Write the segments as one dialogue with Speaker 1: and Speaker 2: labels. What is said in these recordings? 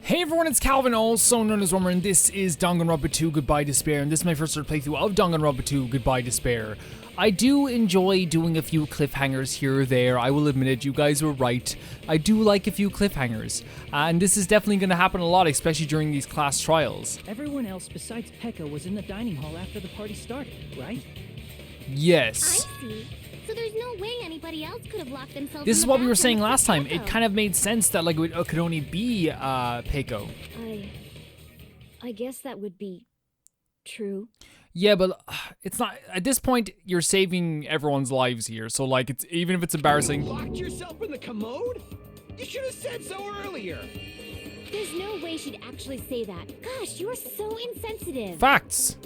Speaker 1: Hey everyone, it's Calvin, also known as Wormer, and this is Danganronpa 2 Goodbye Despair, and this is my first sort of playthrough of Danganronpa 2 Goodbye Despair. I do enjoy doing a few cliffhangers here or there, I will admit it, you guys were right. I do like a few cliffhangers, and this is definitely going to happen a lot, especially during these class trials.
Speaker 2: Everyone else besides Pekka was in the dining hall after the party started, right?
Speaker 1: Yes.
Speaker 3: I see. So there's no way anybody else could have locked themselves
Speaker 1: This
Speaker 3: in
Speaker 1: is
Speaker 3: the
Speaker 1: what we were
Speaker 3: bathroom
Speaker 1: saying
Speaker 3: except
Speaker 1: last time,
Speaker 3: Pekka.
Speaker 1: it kind of made sense that like it could only be Peiko.
Speaker 4: I guess that would be true.
Speaker 1: Yeah, but it's not, at this point, you're saving everyone's lives here, so like, it's even if it's embarrassing.
Speaker 5: You locked yourself in the commode? You should have said so earlier.
Speaker 3: There's no way she'd actually say that. Gosh, you're so insensitive.
Speaker 1: Facts.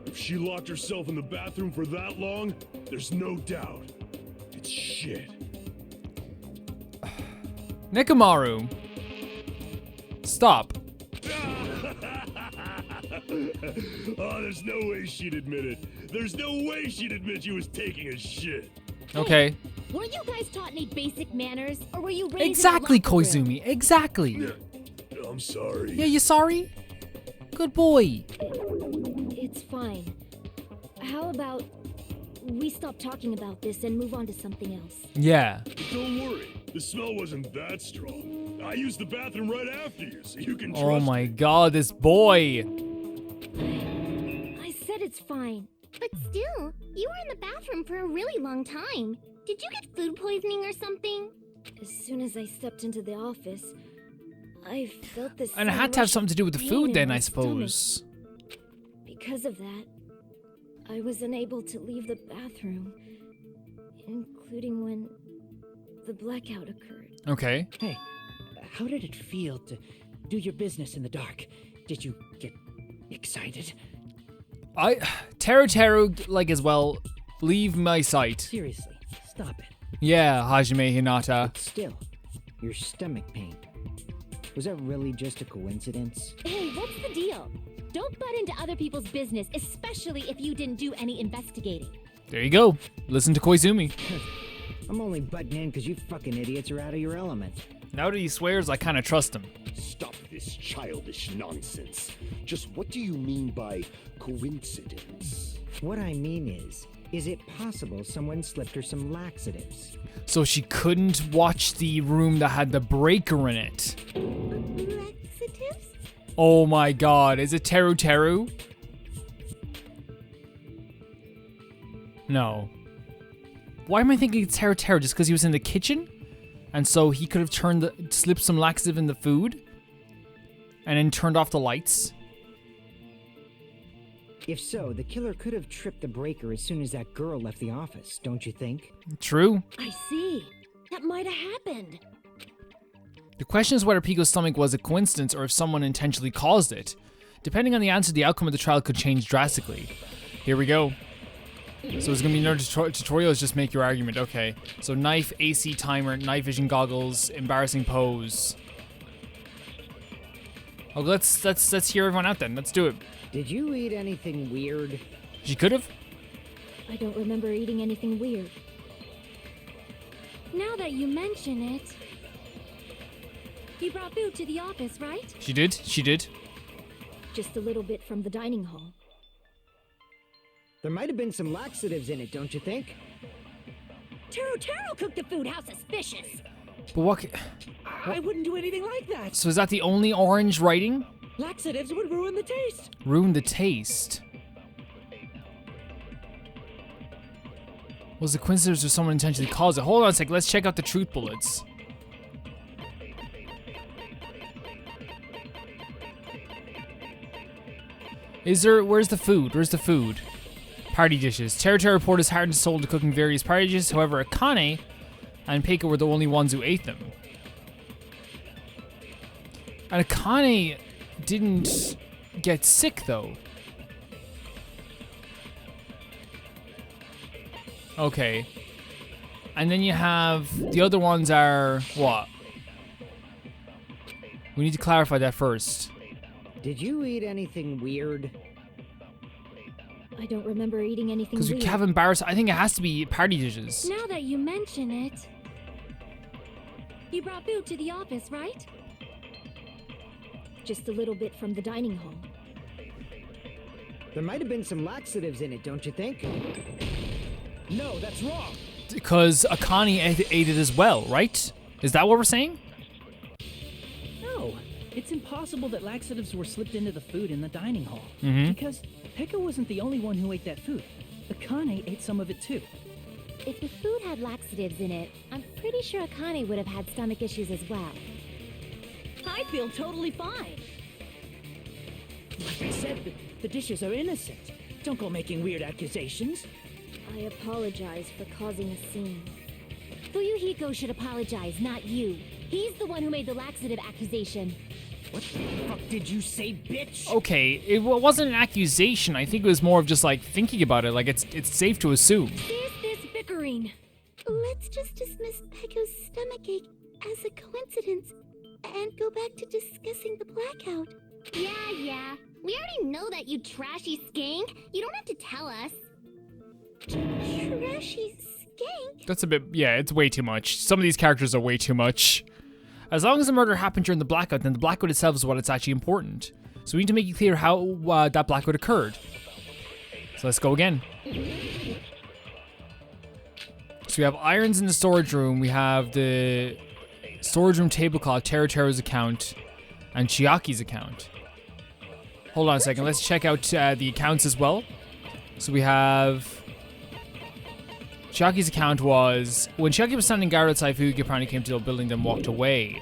Speaker 6: If she locked herself in the bathroom for that long, there's no doubt. It's shit.
Speaker 1: Nekomaru. Stop.
Speaker 6: Oh, there's no way she'd admit it. There's no way she'd admit she was taking a shit.
Speaker 1: Okay.
Speaker 3: Weren't you guys taught any basic manners? Or were you raised
Speaker 1: Exactly,
Speaker 3: in a locker room?
Speaker 1: Koizumi. Exactly.
Speaker 6: I'm sorry.
Speaker 1: Yeah, you sorry? Good boy.
Speaker 4: It's fine. How about we stop talking about this and move on to something else?
Speaker 1: Yeah.
Speaker 6: Don't worry. The smell wasn't that strong. I used the bathroom right after you, so you can trust
Speaker 1: Oh my
Speaker 6: me.
Speaker 1: god, this boy.
Speaker 4: I said it's fine.
Speaker 3: But still, you were in the bathroom for a really long time. Did you get food poisoning or something?
Speaker 4: As soon as I stepped into the office, I felt this.
Speaker 1: And it
Speaker 4: sudden
Speaker 1: had to have
Speaker 4: rush
Speaker 1: something to do with the
Speaker 4: pain
Speaker 1: food
Speaker 4: in
Speaker 1: then,
Speaker 4: my
Speaker 1: I
Speaker 4: stomach.
Speaker 1: suppose.
Speaker 4: Because of that, I was unable to leave the bathroom, including when the blackout occurred.
Speaker 1: Okay.
Speaker 2: Hey, how did it feel to do your business in the dark? Did you get excited?
Speaker 1: Teru, like as well, leave my sight.
Speaker 2: Seriously, stop it.
Speaker 1: Yeah, Hajime Hinata.
Speaker 2: Still, your stomach pain. Was that really just a coincidence?
Speaker 3: Hey, what's the deal? Don't butt into other people's business, especially if you didn't do any investigating.
Speaker 1: There you go. Listen to Koizumi.
Speaker 7: I'm only butting in because you fucking idiots are out of your element.
Speaker 1: Now that he swears, I kind of trust him.
Speaker 8: Stop this childish nonsense. Just what do you mean by coincidence?
Speaker 7: What I mean is it possible someone slipped her some laxatives?
Speaker 1: So she couldn't watch the room that had the breaker in it.
Speaker 3: Laxatives?
Speaker 1: Oh my god, is it Teru? No. Why am I thinking it's Teru just because he was in the kitchen? And so he could have slipped some laxative in the food? And then turned off the lights?
Speaker 7: If so, the killer could have tripped the breaker as soon as that girl left the office, don't you think?
Speaker 1: True.
Speaker 4: I see. That might have happened.
Speaker 1: The question is whether Pico's stomach was a coincidence or if someone intentionally caused it. Depending on the answer, the outcome of the trial could change drastically. Here we go. So it's gonna be another tutorial, is just make your argument. Okay. So knife, AC timer, night vision goggles, embarrassing pose. Oh, let's hear everyone out then. Let's do it.
Speaker 7: Did you eat anything weird?
Speaker 1: She could have.
Speaker 4: I don't remember eating anything weird.
Speaker 3: Now that you mention it, you brought food to the office, right?
Speaker 1: She did. She did.
Speaker 4: Just a little bit from the dining hall.
Speaker 7: There might have been some laxatives in it, don't you think?
Speaker 3: Taro cooked the food. How suspicious!
Speaker 1: But what?
Speaker 2: I wouldn't do anything like that.
Speaker 1: So is that the only orange writing?
Speaker 2: Laxatives would ruin the taste.
Speaker 1: Ruin the taste. Was the coincidence or someone intentionally caused it? Hold on a sec. Let's check out the truth bullets. Where's the food? Where's the food? Party dishes. Teru report is heart and soul to cooking various party dishes. However, Akane and Peika were the only ones who ate them. And Akane didn't get sick, though. Okay. And then you have... The other ones are... What? We need to clarify that first.
Speaker 7: Did you eat anything weird?
Speaker 4: I don't remember eating anything
Speaker 1: Because we
Speaker 4: weird.
Speaker 1: have embarrassed... I think it has to be party dishes.
Speaker 3: Now that you mention it, you brought food to the office, right?
Speaker 4: just a little bit from the dining hall.
Speaker 7: There might have been some laxatives in it, don't you think?
Speaker 5: No, that's wrong.
Speaker 1: Because Akane ate it as well, right? Is that what we're saying?
Speaker 2: No, it's impossible that laxatives were slipped into the food in the dining hall. Because Pekka wasn't the only one who ate that food. Akane ate some of it too.
Speaker 3: If the food had laxatives in it, I'm pretty sure Akane would have had stomach issues as well.
Speaker 2: I feel totally fine. Like I said, the dishes are innocent. Don't go making weird accusations.
Speaker 4: I apologize for causing a scene.
Speaker 3: Fuyuhiko should apologize, not you. He's the one who made the laxative accusation.
Speaker 2: What the fuck did you say, bitch?
Speaker 1: Okay, it wasn't an accusation. I think it was more of just like thinking about it. Like it's safe to assume.
Speaker 3: There's this bickering. Let's just dismiss Pekko's stomachache as a coincidence and go back to discussing the blackout. Yeah. We already know that, you trashy skank. You don't have to tell us. Trashy skank?
Speaker 1: That's a bit, yeah, it's way too much. Some of these characters are way too much. As long as the murder happened during the blackout, then the blackout itself is what it's actually important. So we need to make it clear how that blackout occurred. So let's go again. So we have irons in the storage room. We have the storage room tablecloth, Teru's account, and Chiaki's account. Hold on a second. Let's check out the accounts as well. So we have... Chiaki's account was... When Chiaki was standing guard outside, Fuyuhiko apparently came to the building, then walked away.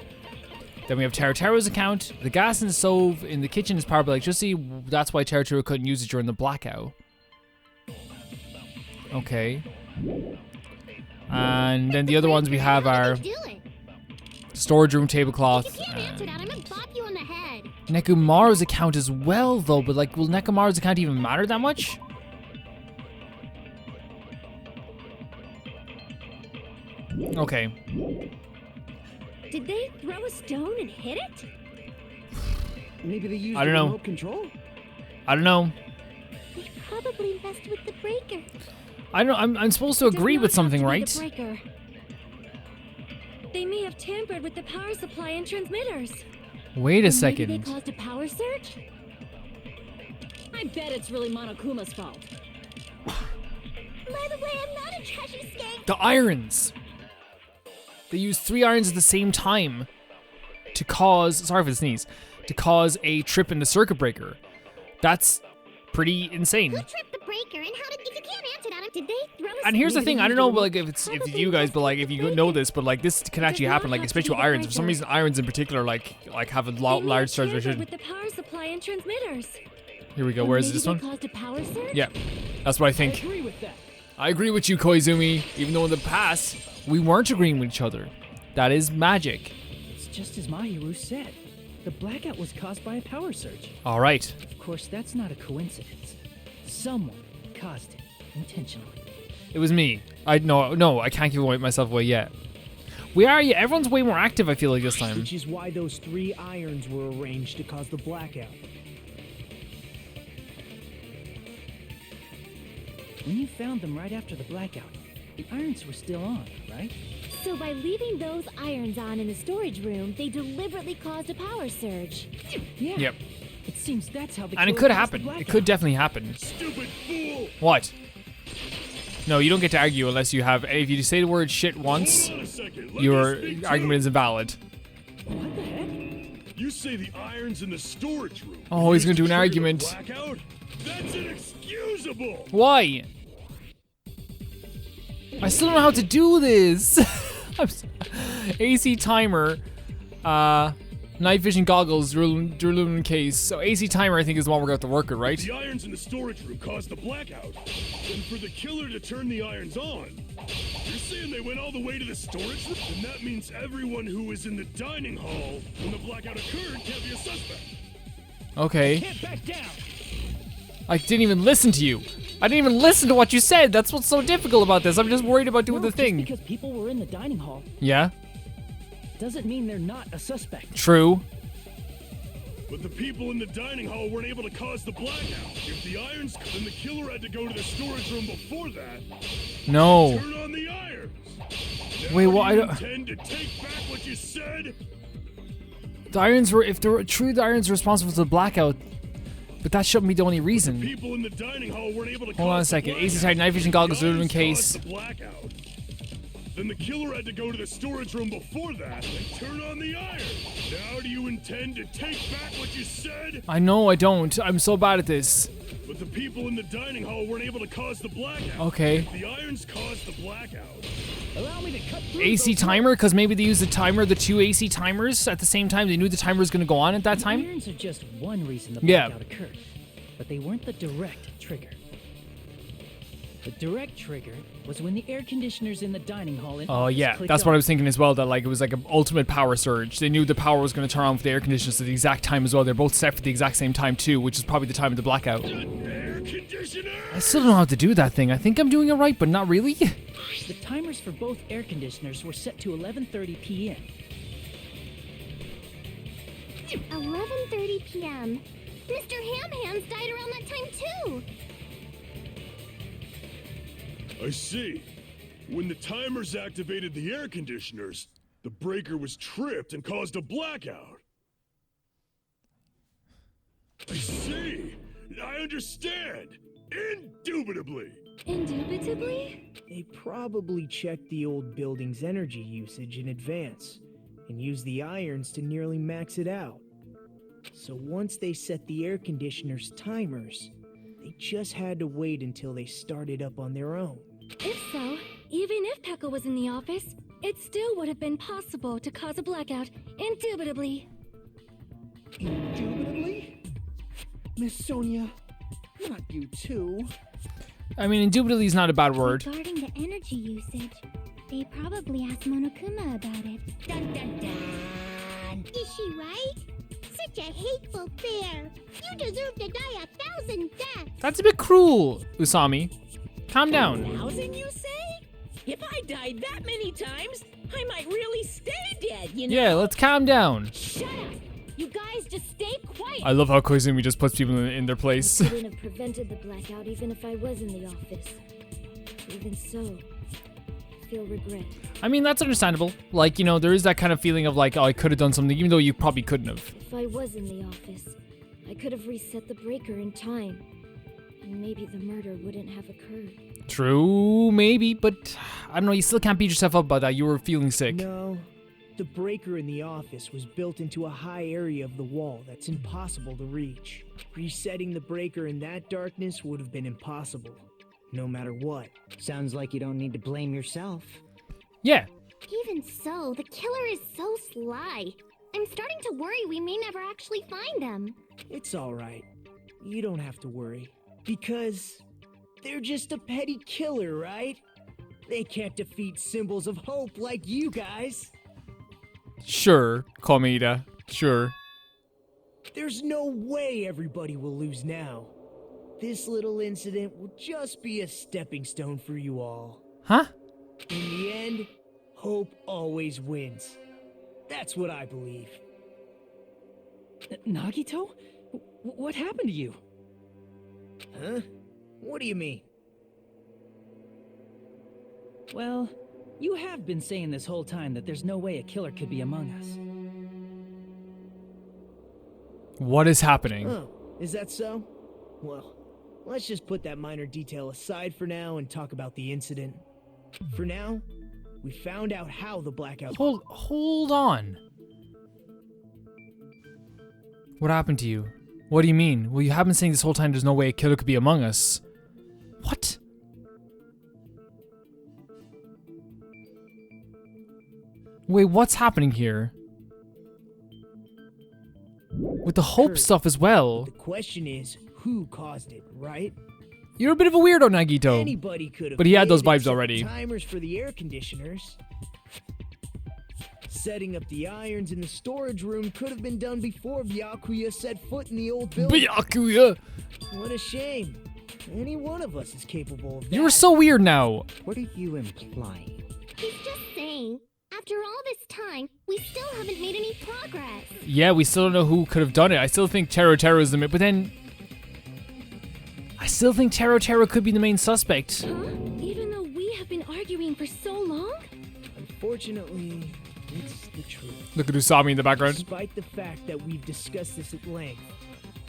Speaker 1: Then we have Teru's account. The gas in the stove in the kitchen is powered by electricity. That's why Teru couldn't use it during the blackout. Okay. And then the other ones we have are... storage room tablecloth.
Speaker 3: If you can't answer that, I'm gonna bop you on the head.
Speaker 1: Nekomaru's account as well, though. But, like, will Nekomaru's account even matter that much? Okay.
Speaker 3: Did they throw a stone and hit it?
Speaker 5: Maybe they used
Speaker 1: I don't know.
Speaker 5: remote control?
Speaker 1: I don't know.
Speaker 3: They probably messed with the breaker.
Speaker 1: I don't know. I'm supposed to agree with something, right?
Speaker 3: The breaker.
Speaker 4: They may have tampered with the power supply and transmitters.
Speaker 1: Wait a
Speaker 3: Maybe
Speaker 1: second.
Speaker 3: they caused a power surge?
Speaker 2: I bet it's really Monokuma's fault.
Speaker 3: By the way, I'm not a trashy skank.
Speaker 1: The irons. They used 3 irons at the same time to cause, sorry for the sneeze, to cause a trip in the circuit breaker. That's pretty insane.
Speaker 3: Who tripped the breaker, and how did? If you can't answer that, did they throw a?
Speaker 1: And here's the thing, I don't know, like if you guys, but like if you know this, but like this can actually happen, like especially with irons. For some reason, irons in particular, like have a large surge.
Speaker 4: With the power supply and transmitters.
Speaker 1: Here we go. Where is this one?
Speaker 3: Caused a power surge?
Speaker 1: Yeah, that's what I think.
Speaker 2: I agree with that.
Speaker 1: I agree with you, Koizumi. Even though in the past we weren't agreeing with each other, that is magic.
Speaker 2: It's just as Mahiru said. The blackout was caused by a power surge.
Speaker 1: All right.
Speaker 2: Of course, that's not a coincidence. Someone caused it intentionally.
Speaker 1: It was me. No, I can't give myself away yet. We are, yeah, everyone's way more active, I feel like, this time.
Speaker 5: Which is why those 3 irons were arranged to cause the blackout.
Speaker 2: When you found them right after the blackout, the irons were still on, right?
Speaker 3: So by leaving those irons on in the storage room, they deliberately caused a power surge.
Speaker 2: Yeah.
Speaker 1: Yep.
Speaker 2: It seems that's how the
Speaker 1: And it
Speaker 2: killer
Speaker 1: could
Speaker 2: caused
Speaker 1: happen.
Speaker 2: the
Speaker 1: It
Speaker 2: blackout.
Speaker 1: could definitely happen.
Speaker 6: Stupid fool!
Speaker 1: What? No, you don't get to argue unless you have. If you say the word shit once,
Speaker 6: Hold on a second. Let
Speaker 1: your
Speaker 6: me speak
Speaker 1: argument is invalid.
Speaker 2: What the heck?
Speaker 6: You say the irons in the storage room.
Speaker 1: Oh, he's gonna
Speaker 6: used
Speaker 1: do an
Speaker 6: to trigger the
Speaker 1: argument.
Speaker 6: Blackout? That's inexcusable!
Speaker 1: Why? I still don't know how to do this. AC timer, night vision goggles, dual case. So AC timer, I think, is the one we're going to have to work with, right?
Speaker 6: The irons in the storage room caused the blackout. And for the killer to turn the irons on, you're saying they went all the way to the storage room? And that means everyone who was in the dining hall when the blackout occurred can't be a suspect.
Speaker 1: Okay.
Speaker 5: Can't back down!
Speaker 1: I didn't even listen to you. I didn't even listen to what you said. That's what's so difficult about this. I'm just worried about doing
Speaker 2: No,
Speaker 1: the thing.
Speaker 2: Just because people were in the dining hall
Speaker 1: Yeah,
Speaker 2: doesn't mean they're not a suspect.
Speaker 1: true.
Speaker 6: But the people in the dining hall weren't able to cause the blackout. If the irons, then the killer had to go to the storage room before that.
Speaker 1: No.
Speaker 6: Turn on the irons. Now
Speaker 1: Wait, what?
Speaker 6: do
Speaker 1: I
Speaker 6: you
Speaker 1: don't-
Speaker 6: intend to take back what you said?
Speaker 1: The irons were, if they're true, the irons were responsible for the blackout. But that shouldn't be the only reason.
Speaker 6: People in the dining hall weren't able to
Speaker 1: Hold on a second. AC tied night vision goggles are in case.
Speaker 6: The blackout. Then the killer had to go to the storage room before that and turn on the iron. Now do you intend to take back what you said?
Speaker 1: I know I don't. I'm so bad at this.
Speaker 6: But the people in the dining hall weren't able to cause the blackout.
Speaker 1: Okay.
Speaker 6: The irons caused the blackout.
Speaker 5: Allow me to cut through
Speaker 1: AC
Speaker 5: those
Speaker 1: timer? Because maybe they used the timer, the 2 AC timers at the same time. They knew the timer was going to go on at that
Speaker 2: The
Speaker 1: time.
Speaker 2: irons are just one reason the
Speaker 1: Yeah.
Speaker 2: blackout occurred, but they weren't the direct trigger. The direct trigger was when the air conditioners in the dining hall and
Speaker 1: Oh
Speaker 2: office
Speaker 1: yeah,
Speaker 2: clicked
Speaker 1: that's what I
Speaker 2: on.
Speaker 1: was thinking as well. That like it was like an ultimate power surge. They knew the power was going to turn on with the air conditioners at the exact time as well. They're both set for the exact same time too, which is probably the time of the blackout.
Speaker 6: Air conditioner!
Speaker 1: I still don't know how to do that thing. I think I'm doing it right, but not really.
Speaker 2: The timers for both air conditioners were set to 11:30 p.m.
Speaker 3: 11:30 p.m. Mr. Ham Hands died around that time too.
Speaker 6: I see. When the timers activated the air conditioners, the breaker was tripped and caused a blackout. I see. I understand. Indubitably.
Speaker 3: Indubitably?
Speaker 7: They probably checked the old building's energy usage in advance and used the irons to nearly max it out. So once they set the air conditioner's timers, they just had to wait until they started up on their own.
Speaker 3: If so, even if Pekka was in the office, it still would have been possible to cause a blackout, indubitably.
Speaker 5: Indubitably? Miss Sonia, not you too.
Speaker 1: I mean, indubitably is not a bad word.
Speaker 3: Regarding the energy usage, they probably asked Monokuma about it. Dun dun dun! Is she right? Such a hateful bear! You deserve to die 1,000 deaths!
Speaker 1: That's a bit cruel, Usami. Calm down.
Speaker 9: 1,000, you say? If I died that many times, I might really stay dead, you know?
Speaker 1: Yeah, let's calm down.
Speaker 3: Shut up! You guys just stay quiet!
Speaker 1: I love how Koizumi just puts people in their place.
Speaker 4: I couldn't have prevented the blackout even if I was in the office. Even so, I feel regret.
Speaker 1: I mean, that's understandable. Like, you know, there is that kind of feeling of like, oh, I could have done something, even though you probably couldn't have.
Speaker 4: If I was in the office, I could have reset the breaker in time. And maybe the murder wouldn't have occurred.
Speaker 1: True, maybe, but I don't know, you still can't beat yourself up about that. You were feeling sick.
Speaker 7: No, the breaker in the office was built into a high area of the wall that's impossible to reach. Resetting the breaker in that darkness would have been impossible, no matter what.
Speaker 2: Sounds like you don't need to blame yourself.
Speaker 1: Yeah.
Speaker 3: Even so, the killer is so sly. I'm starting to worry we may never actually find them.
Speaker 7: It's alright. You don't have to worry. Because they're just a petty killer, right? They can't defeat symbols of hope like you guys.
Speaker 1: Sure, Komida. Sure.
Speaker 7: There's no way everybody will lose now. This little incident will just be a stepping stone for you all.
Speaker 1: Huh?
Speaker 7: In the end, hope always wins. That's what I believe.
Speaker 2: Nagito? What happened to you?
Speaker 7: Huh? What do you mean?
Speaker 2: Well, you have been saying this whole time that there's no way a killer could be among us.
Speaker 1: What is happening?
Speaker 7: Oh, is that so? Well, let's just put that minor detail aside for now and talk about the incident. For now, we found out how the blackout...
Speaker 1: Hold on. What happened to you? What do you mean? Well, you have been saying this whole time there's no way a killer could be among us. What? Wait, what's happening here? With the hope stuff as well.
Speaker 7: The question is, who caused it, right?
Speaker 1: You're a bit of a weirdo, Nagito.
Speaker 7: Anybody could have.
Speaker 1: But he had those
Speaker 7: made it
Speaker 1: vibes
Speaker 7: set
Speaker 1: already.
Speaker 7: Timers for the air conditioners. Setting up the irons in the storage room could have been done before Byakuya set foot in the old building.
Speaker 1: Byakuya!
Speaker 7: What a shame. Any one of us is capable of that.
Speaker 1: You're so weird now.
Speaker 2: What are you implying?
Speaker 3: He's just saying, after all this time, we still haven't made any progress.
Speaker 1: Yeah, we still don't know who could have done it. I still think Tero is the main, but then I still think Tero could be the main suspect.
Speaker 3: Huh? Even though we have been arguing for so long?
Speaker 7: Unfortunately, it's the truth.
Speaker 1: Look at Usami in the background.
Speaker 7: Despite the fact that we've discussed this at length,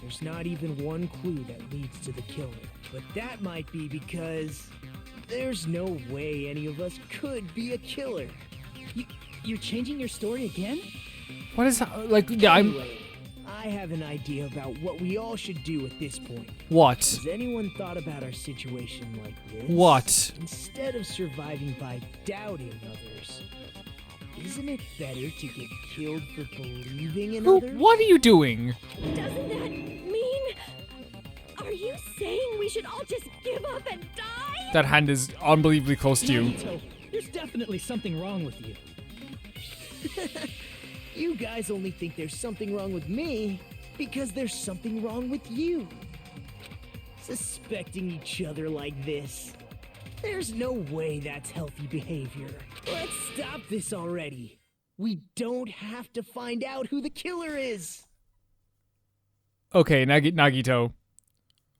Speaker 7: there's not even one clue that leads to the killer. But that might be because there's no way any of us could be a killer.
Speaker 2: You're changing your story again?
Speaker 1: What is that? Like, yeah,
Speaker 7: Anyway, I have an idea about what we all should do at this point.
Speaker 1: What?
Speaker 7: Has anyone thought about our situation like this?
Speaker 1: What?
Speaker 7: Instead of surviving by doubting others, isn't it better to get killed for believing in others?
Speaker 1: What are you doing?
Speaker 4: Doesn't that mean... Are you saying we should all just give up and die?
Speaker 1: That hand is unbelievably close to you.
Speaker 2: Nagito, there's definitely something wrong with you.
Speaker 7: You guys only think there's something wrong with me because there's something wrong with you. Suspecting each other like this. There's no way that's healthy behavior. Let's stop this already. We don't have to find out who the killer is.
Speaker 1: Okay, Nagito.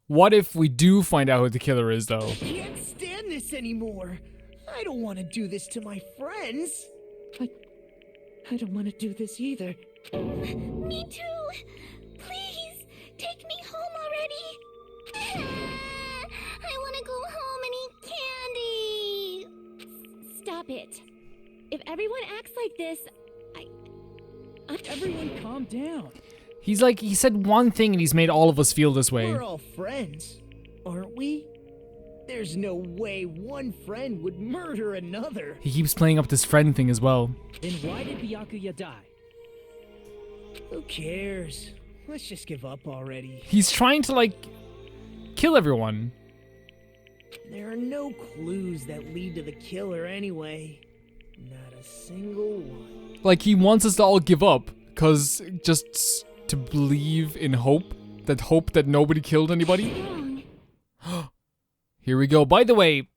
Speaker 1: What if we do find out who the killer is, though?
Speaker 7: I can't stand this anymore. I don't want to do this to my friends.
Speaker 9: I don't want to do this either.
Speaker 3: Me too. Please, take me home already. I want to go home and eat candy.
Speaker 4: Stop it. If everyone acts like this,
Speaker 2: Everyone calm down.
Speaker 1: He's like, he said one thing and he's made all of us feel this way.
Speaker 7: We're all friends, aren't we? There's no way one friend would murder another.
Speaker 1: He keeps playing up this friend thing as well.
Speaker 2: Then why did Byakuya die?
Speaker 7: Who cares? Let's just give up already.
Speaker 1: He's trying to, like, kill everyone.
Speaker 7: There are no clues that lead to the killer anyway. Not a single one.
Speaker 1: Like, he wants us to all give up, because just to believe in hope that nobody killed anybody. Here we go. By the way,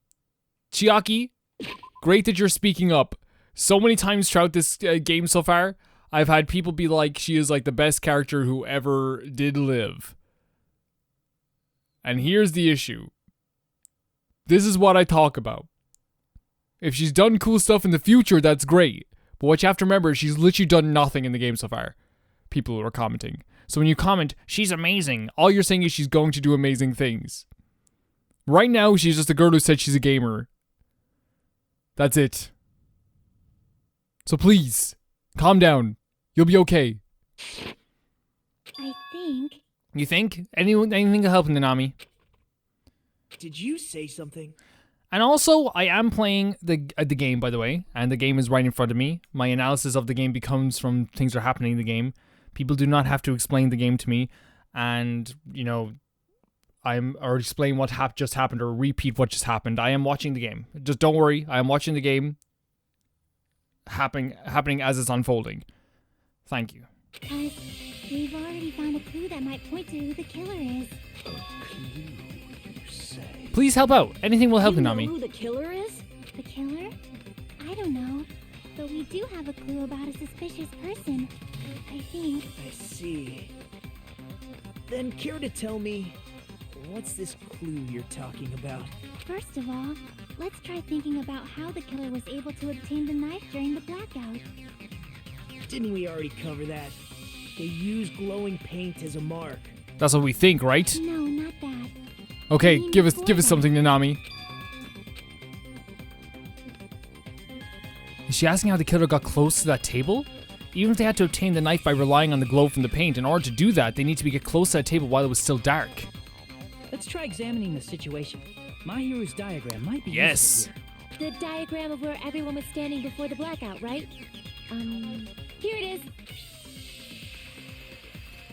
Speaker 1: Chiaki, great that you're speaking up. So many times throughout this game so far, I've had people be like, she is like the best character who ever did live. And here's the issue. This is what I talk about. If she's done cool stuff in the future, that's great. But what you have to remember is she's literally done nothing in the game so far. People who are commenting. So when you comment, she's amazing, all you're saying is she's going to do amazing things. Right now, she's just a girl who said she's a gamer. That's it. So please, calm down. You'll be okay.
Speaker 3: I think.
Speaker 1: You think? Anything will help, Nanami.
Speaker 7: Did you say something?
Speaker 1: And also, I am playing the game, by the way, and the game is right in front of me. My analysis of the game becomes from things that are happening in the game. People do not have to explain the game to me, and, you know, or explain what just happened or repeat what just happened. I am watching the game. Just don't worry. I am watching the game happening as it's unfolding. Thank you.
Speaker 3: Because we've already found a clue that might point to who the killer is.
Speaker 1: Please help out. Anything will help,
Speaker 4: you know
Speaker 1: Nanami.
Speaker 4: who the killer is?
Speaker 3: The killer? I don't know. But we do have a clue about a suspicious person. I think.
Speaker 7: I see. Then care to tell me, what's this clue you're talking about?
Speaker 3: First of all, let's try thinking about how the killer was able to obtain the knife during the blackout.
Speaker 7: Didn't we already cover that? They used glowing paint as a mark.
Speaker 1: That's what we think, right?
Speaker 3: No, not that.
Speaker 1: Okay, give us something, Nanami. Is she asking how the killer got close to that table? Even if they had to obtain the knife by relying on the glow from the paint, in order to do that, they need to get close to that table while it was still dark.
Speaker 2: Let's try examining the situation. Mahiru's diagram might be
Speaker 1: Yes.
Speaker 2: useful here.
Speaker 4: The diagram of where everyone was standing before the blackout, right? Here it is.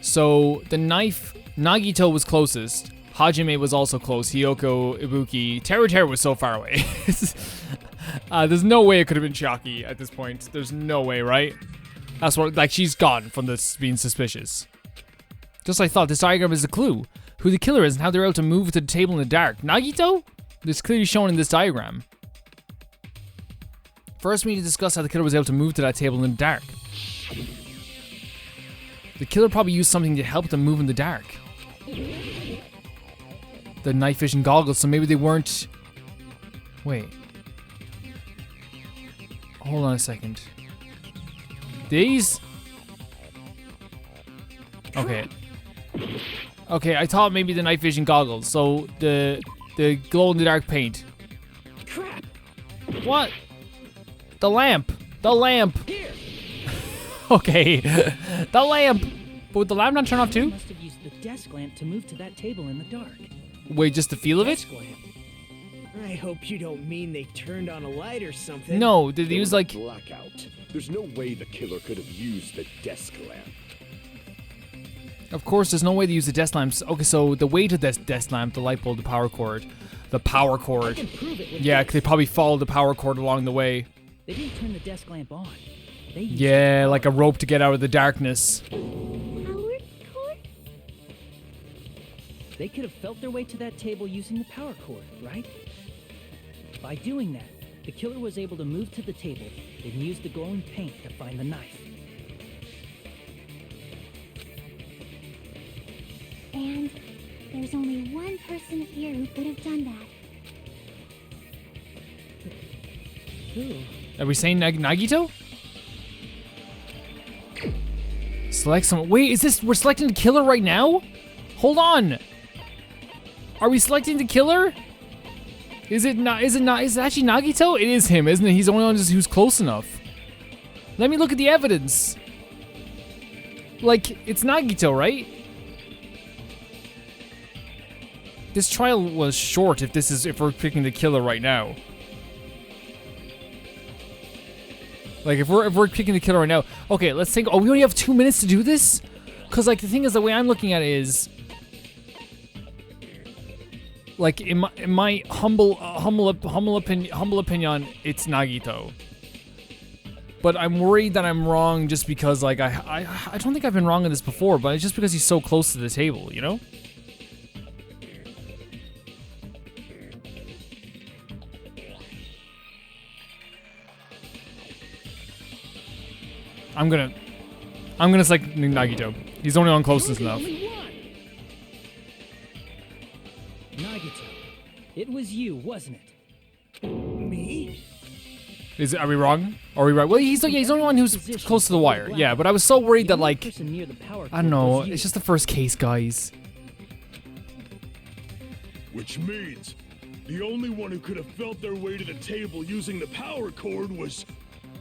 Speaker 1: So, the knife, Nagito was closest. Hajime was also close. Hiyoko, Ibuki. Teru was so far away. There's no way it could have been Chiaki at this point. There's no way, right? That's what, like, she's gone from this being suspicious. Just like I thought, this diagram is a clue. Who the killer is and how they're able to move to the table in the dark. Nagito? It's clearly shown in this diagram. First, we need to discuss how the killer was able to move to that table in the dark. The killer probably used something to help them move in the dark. The night vision goggles, so maybe they weren't... Wait. Hold on a second. These? Okay. Okay, I thought maybe the night vision goggles. So the glow in the dark paint.
Speaker 2: Crap!
Speaker 1: What? The lamp. The lamp.
Speaker 2: Here!
Speaker 1: Okay. The lamp. But would the lamp not turn off too?
Speaker 2: Must have used the desk lamp to move to that table in the dark.
Speaker 1: Wait, just the feel of it?
Speaker 2: Desk lamp.
Speaker 7: I hope you don't mean they turned on a light or something.
Speaker 1: No, did they
Speaker 8: There
Speaker 1: use
Speaker 8: was
Speaker 1: like...
Speaker 8: blackout. There's no way the killer could have used the desk lamp.
Speaker 1: Of course, there's no way to use the desk lamps. Okay, so the way to this desk lamp, the light bulb, the power cord. The power
Speaker 2: I
Speaker 1: cord.
Speaker 2: can prove it with
Speaker 1: Yeah,
Speaker 2: this.
Speaker 1: they probably followed the power cord along the way.
Speaker 2: They didn't turn the desk lamp on. They used
Speaker 1: Yeah,
Speaker 2: the
Speaker 1: like a rope to get out of the darkness.
Speaker 3: Power cord?
Speaker 2: They could have felt their way to that table using the power cord, right? By doing that, the killer was able to move to the table and use the glowing paint to find the knife.
Speaker 3: And there's only one person here who could have done that.
Speaker 2: Who?
Speaker 1: Are we saying Nagito? Select someone. Wait, is this... We're selecting the killer right now? Hold on. Are we selecting the killer? Is it not? Is it actually Nagito? It is him, isn't it? He's the only one who's close enough. Let me look at the evidence. Like, it's Nagito, right? This trial was short if we're picking the killer right now. Like, if we're picking the killer right now. Okay, let's think. Oh, we only have 2 minutes to do this? Because, like, the thing is, the way I'm looking at it is... Like, in my humble opinion, it's Nagito. But I'm worried that I'm wrong just because, like, I don't think I've been wrong in this before, but it's just because he's so close to the table, you know? I'm gonna select Nagito. He's the only one closest enough.
Speaker 2: Nagito, it was you, wasn't it?
Speaker 7: Me?
Speaker 1: Are we wrong? Or are we right? Well, he's the only one who's close to the wire. Yeah, but I was so worried that, like,
Speaker 2: Person near the power
Speaker 1: I don't
Speaker 2: cord
Speaker 1: know.
Speaker 2: was you.
Speaker 1: It's just the first case, guys.
Speaker 6: Which means the only one who could have felt their way to the table using the power cord was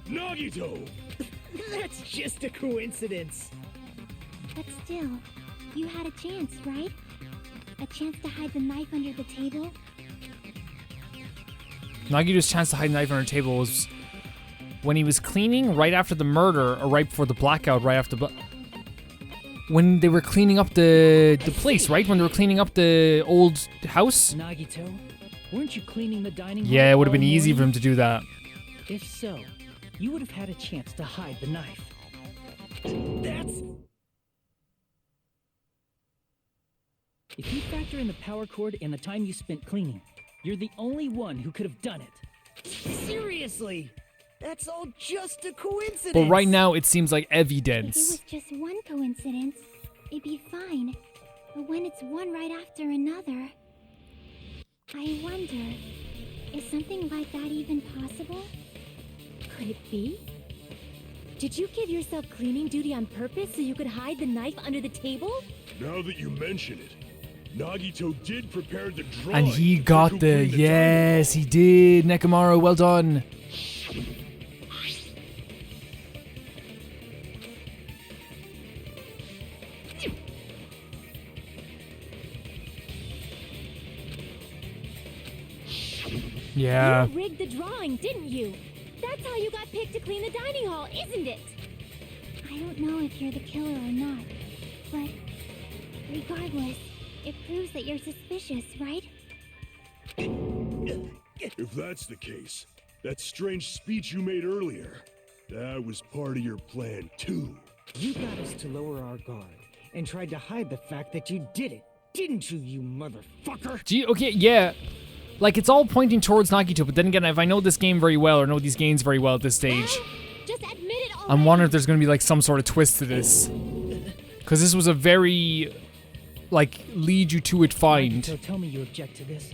Speaker 6: Nagito.
Speaker 7: That's just a coincidence.
Speaker 3: But still, you had a chance, right? A chance to hide the knife under the table?
Speaker 1: Nagito's chance to hide a knife on her table was when he was cleaning right after the murder, or right before the blackout, right after when they were cleaning up the place, right? When they were cleaning up the old house?
Speaker 2: Nagito, weren't you cleaning the dining hall?
Speaker 1: Yeah, it would have been
Speaker 2: all
Speaker 1: easy for
Speaker 2: morning?
Speaker 1: him to do that.
Speaker 2: If so, you would have had a chance to hide the knife.
Speaker 7: That's...
Speaker 2: If you factor in the power cord and the time you spent cleaning, you're the only one who could have done it.
Speaker 7: Seriously? That's all just a coincidence.
Speaker 1: But right now, it seems like
Speaker 3: If it
Speaker 1: evidence.
Speaker 3: was just one coincidence, it'd be fine. But when it's one right after another... I wonder, is something like that even possible?
Speaker 4: Could it be? Did you give yourself cleaning duty on purpose so you could hide the knife under the table?
Speaker 6: Now that you mention it, Nagito did prepare the drawing.
Speaker 1: And he
Speaker 6: to
Speaker 1: got
Speaker 6: go
Speaker 1: the...
Speaker 6: clean dining
Speaker 1: Yes,
Speaker 6: hall.
Speaker 1: he did. Nekomaru, well done. Yeah.
Speaker 4: You rigged the drawing, didn't you? That's how you got picked to clean the dining hall, isn't it?
Speaker 3: I don't know if you're the killer or not, but regardless, it proves that you're suspicious, right?
Speaker 6: If that's the case, that strange speech you made earlier, that was part of your plan too.
Speaker 7: You got us to lower our guard and tried to hide the fact that you did it, didn't you, you motherfucker?
Speaker 1: Gee, okay, yeah. Like, it's all pointing towards Nagito, but then again, if I know this game very well, or know these games very well at this stage,
Speaker 4: Just admit it already.
Speaker 1: I'm wondering if there's gonna be, like, some sort of twist to this. Because this was a very, like, lead you to it find.
Speaker 2: Nagito, tell me you object to this.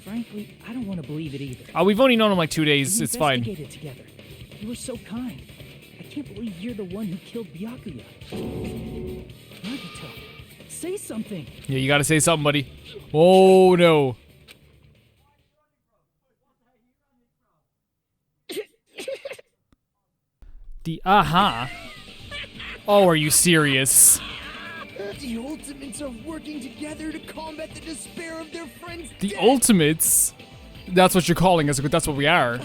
Speaker 2: Frankly, I don't want to believe it either.
Speaker 1: We've only known him, like, 2 days.
Speaker 2: We
Speaker 1: It's fine.
Speaker 2: investigated together. You were so kind. I can't believe you're the one who killed Byakuya. Nagito, say something.
Speaker 1: Yeah, you gotta say something, buddy. Oh, no. The aha. Oh, are you serious?
Speaker 7: The Ultimates are working together to combat the despair of their friends'
Speaker 1: The
Speaker 7: death.
Speaker 1: Ultimates? That's what you're calling us, but that's what we are.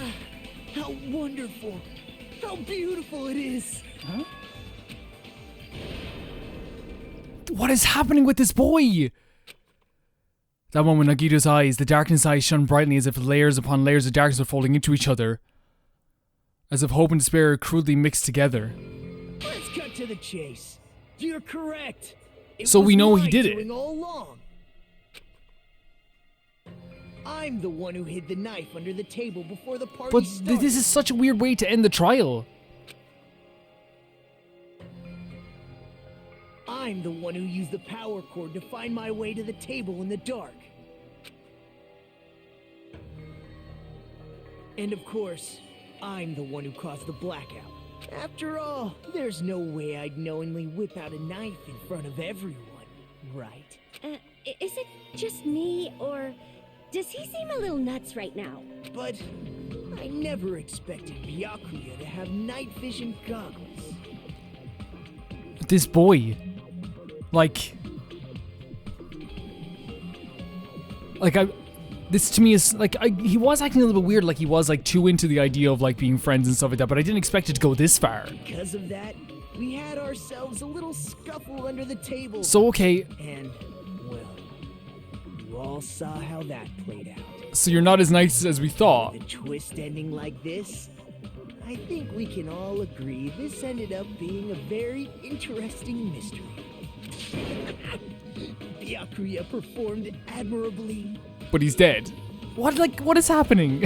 Speaker 7: How wonderful. How beautiful it is.
Speaker 2: Huh?
Speaker 1: What is happening with this boy? That moment, Nagito's eyes, the darkness eyes shone brightly as if layers upon layers of darkness were folding into each other. As if hope and despair crudely mixed together.
Speaker 7: Let's cut to the chase. You're correct. It
Speaker 1: So
Speaker 7: was
Speaker 1: we know
Speaker 7: my
Speaker 1: he did it.
Speaker 7: doing all along. I'm the one who hid the knife under the table before the party
Speaker 1: But
Speaker 7: started.
Speaker 1: this is such a weird way to end the trial.
Speaker 7: I'm the one who used the power cord to find my way to the table in the dark. And of course, I'm the one who caused the blackout. After all, there's no way I'd knowingly whip out a knife in front of everyone, right?
Speaker 4: Is it just me, or does he seem a little nuts right now?
Speaker 7: But I never expected Byakuya to have night vision goggles.
Speaker 1: This boy. This to me is, he was acting a little bit weird, like he was, too into the idea of, being friends and stuff like that, but I didn't expect it to go this far.
Speaker 7: Because of that, we had ourselves a little scuffle under the table.
Speaker 1: So, okay,
Speaker 7: And, well, you all saw how that played out.
Speaker 1: so you're not as nice as we thought.
Speaker 7: The twist ending like this, I think we can all agree this ended up being a very interesting mystery. Byakuya performed admirably.
Speaker 1: But he's dead. What is happening?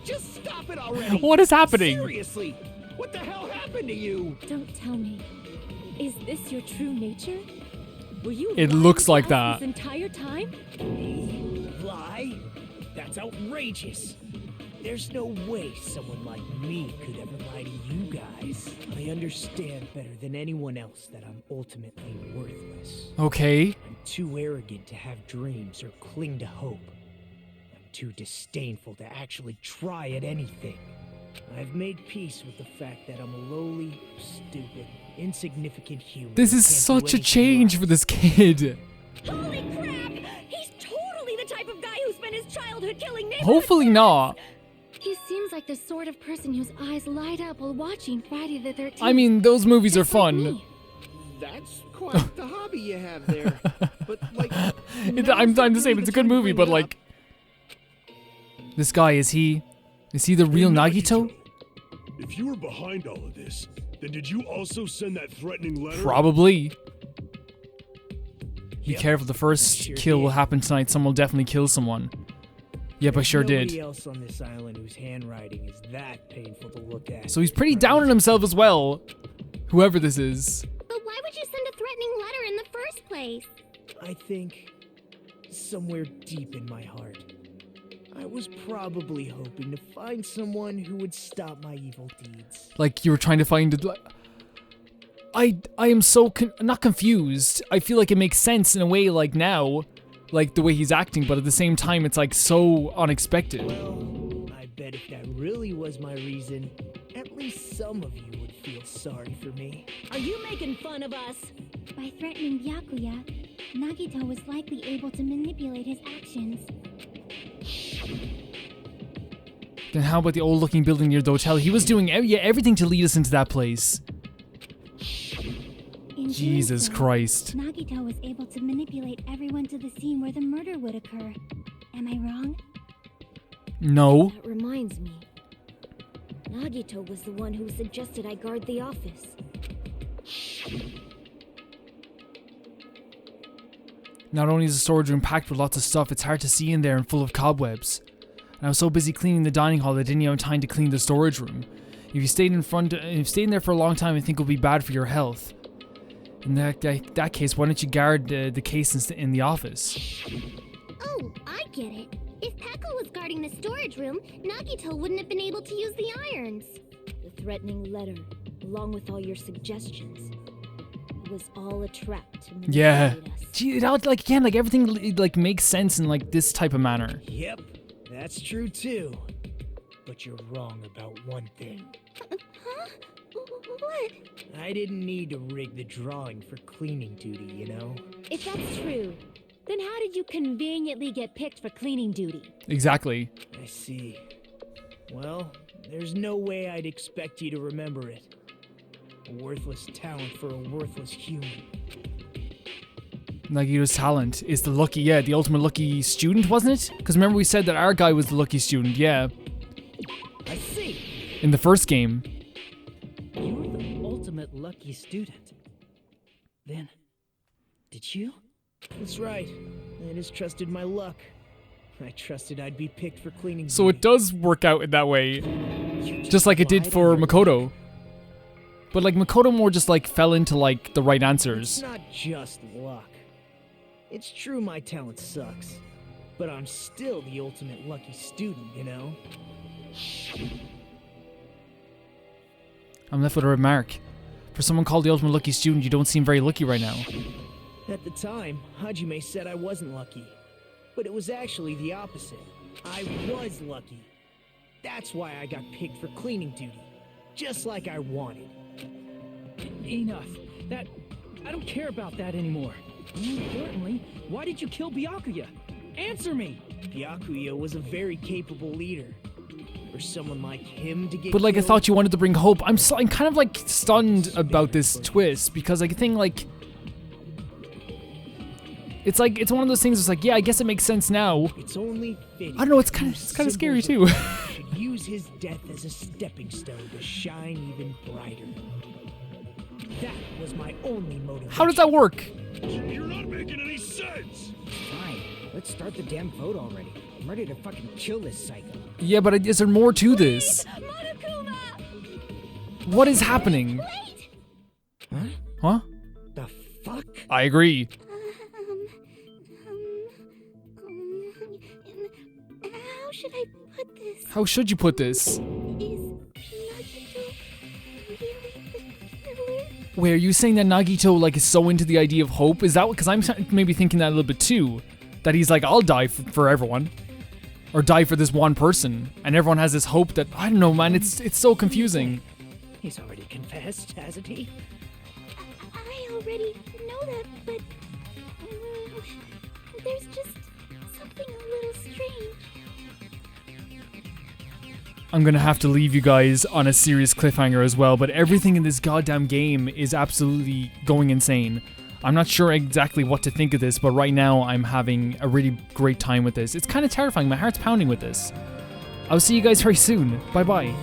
Speaker 5: Just stop it already!
Speaker 1: What is happening?
Speaker 5: Seriously! What the hell happened to you?
Speaker 4: Don't tell me. Is this your true nature? Were you
Speaker 1: It
Speaker 4: lying
Speaker 1: looks
Speaker 4: to
Speaker 1: like
Speaker 4: us
Speaker 1: that.
Speaker 4: this entire time?
Speaker 7: Lie? That's outrageous. There's no way someone like me could ever lie to you guys. I understand better than anyone else that I'm ultimately worthless.
Speaker 1: Okay.
Speaker 7: I'm too arrogant to have dreams or cling to hope. I'm too disdainful to actually try at anything. I've made peace with the fact that I'm a lowly, stupid, insignificant human.
Speaker 1: This
Speaker 7: who
Speaker 1: is
Speaker 7: can't do
Speaker 1: such a
Speaker 7: anything
Speaker 1: change
Speaker 7: right.
Speaker 1: for this kid.
Speaker 4: Holy crap! He's totally the type of guy who spent his childhood killing neighborhood
Speaker 1: Hopefully not.
Speaker 3: He seems like the sort of person whose eyes light up while watching Friday the 13th.
Speaker 1: I mean, those movies are
Speaker 3: Just like
Speaker 1: fun.
Speaker 3: me.
Speaker 5: That's quite the hobby you have there. But,
Speaker 1: I'm the same, it's a good movie, but this guy, is he the real Nagito?
Speaker 6: If you were behind all of this, then did you also send that threatening letter?
Speaker 1: Probably. Be
Speaker 7: Yep,
Speaker 1: careful, the first
Speaker 7: sure
Speaker 1: kill will
Speaker 7: did.
Speaker 1: happen tonight. Someone will definitely kill someone. Yep, I
Speaker 7: There's
Speaker 1: sure
Speaker 7: nobody
Speaker 1: did.
Speaker 7: else on this island whose handwriting is that painful to look at.
Speaker 1: So he's pretty down on himself as well. Whoever this is.
Speaker 3: But why would you send a threatening letter in the first place?
Speaker 7: I think somewhere deep in my heart, I was probably hoping to find someone who would stop my evil deeds.
Speaker 1: Like you were trying to find it. I am so not confused. I feel like it makes sense in a way, now, the way he's acting, but at the same time, it's so unexpected.
Speaker 7: Well, I bet if that really was my reason, at least some of you would feel sorry for me.
Speaker 9: Are you making fun of us?
Speaker 3: By threatening Byakuya, Nagito was likely able to manipulate his actions.
Speaker 1: Then how about the old-looking building near the hotel? He was doing everything to lead us into that place.
Speaker 3: In
Speaker 1: Jesus
Speaker 3: doing so,
Speaker 1: Christ.
Speaker 3: Nagito was able to manipulate everyone to the scene where the murder would occur. Am I wrong?
Speaker 1: No.
Speaker 4: That reminds me. Nagito was the one who suggested I guard the office.
Speaker 1: Not only is the storage room packed with lots of stuff, it's hard to see in there and full of cobwebs. And I was so busy cleaning the dining hall that I didn't even have time to clean the storage room. If you stayed in there for a long time, I think it'll be bad for your health. In that case, why don't you guard the case in the office?
Speaker 3: Oh, I get it. If Pekka was guarding the storage room, Nagito wouldn't have been able to use the irons.
Speaker 4: The threatening letter. along with all your suggestions. It was all a trap to
Speaker 1: Yeah.
Speaker 4: manipulate us.
Speaker 1: Gee, that, like, again, like, everything, like, makes sense in, like, this type of manner.
Speaker 7: Yep, that's true too. But you're wrong about one thing.
Speaker 3: Huh? What?
Speaker 7: I didn't need to rig the drawing for cleaning duty, you know?
Speaker 10: If that's true, then how did you conveniently get picked for cleaning duty?
Speaker 1: Exactly.
Speaker 7: I see. Well, there's no way I'd expect you to remember it. A worthless talent for a worthless human.
Speaker 1: Nagito's talent is the the ultimate lucky student, wasn't it? Because remember we said that our guy was the lucky student, yeah.
Speaker 2: I see.
Speaker 1: In the first game.
Speaker 2: You were the ultimate lucky student. Then, did you?
Speaker 7: That's right. I just trusted my luck. I trusted I'd be picked for cleaning
Speaker 1: So it does work out in that way. Just like it did for Makoto. But like Makoto more just like fell into like the right answers.
Speaker 7: It's not just luck. It's true my talent sucks. But I'm still the ultimate lucky student, you know?
Speaker 1: I'm left with a remark. For someone called the ultimate lucky student, you don't seem very lucky right now.
Speaker 7: At the time, Hajime said I wasn't lucky. But it was actually the opposite. I was lucky. That's why I got picked for cleaning duty. Just like I wanted.
Speaker 2: Enough. I don't care about that anymore. More importantly, why did you kill Byakuya? Answer me!
Speaker 7: Byakuya was a very capable leader. For someone like him to get
Speaker 1: But like I
Speaker 7: killed,
Speaker 1: thought you wanted to bring hope. I'm kind of like stunned about this twist because I think like it's one of those things. It's like, yeah, I guess it makes sense now.
Speaker 7: It's only fitting.
Speaker 1: I don't know. It's kind of scary too.
Speaker 7: Should use his death as a stepping stone to shine even brighter. That was my only motivation.
Speaker 1: How does that work?
Speaker 6: You're not making any sense!
Speaker 5: Fine, let's start the damn vote already. I'm ready to fucking kill this psycho.
Speaker 1: Yeah, but is there more to this?
Speaker 3: Monokuma!
Speaker 1: What is happening?
Speaker 3: Wait!
Speaker 5: Huh?
Speaker 1: Huh?
Speaker 5: The fuck?
Speaker 1: I agree.
Speaker 3: How should I put this?
Speaker 1: How should you put this?
Speaker 3: Is Nagito really the killer?
Speaker 1: Wait, are you saying that Nagito like is so into the idea of hope? Is that because I'm maybe thinking that a little bit too? That he's like, I'll die for everyone, or die for this one person, and everyone has this hope that I don't know, man. It's so confusing.
Speaker 2: He's already confessed, hasn't he?
Speaker 3: I already know that, but there's just something a little strange.
Speaker 1: I'm gonna have to leave you guys on a serious cliffhanger as well, but everything in this goddamn game is absolutely going insane. I'm not sure exactly what to think of this, but right now I'm having a really great time with this. It's kind of terrifying. My heart's pounding with this. I'll see you guys very soon. Bye bye.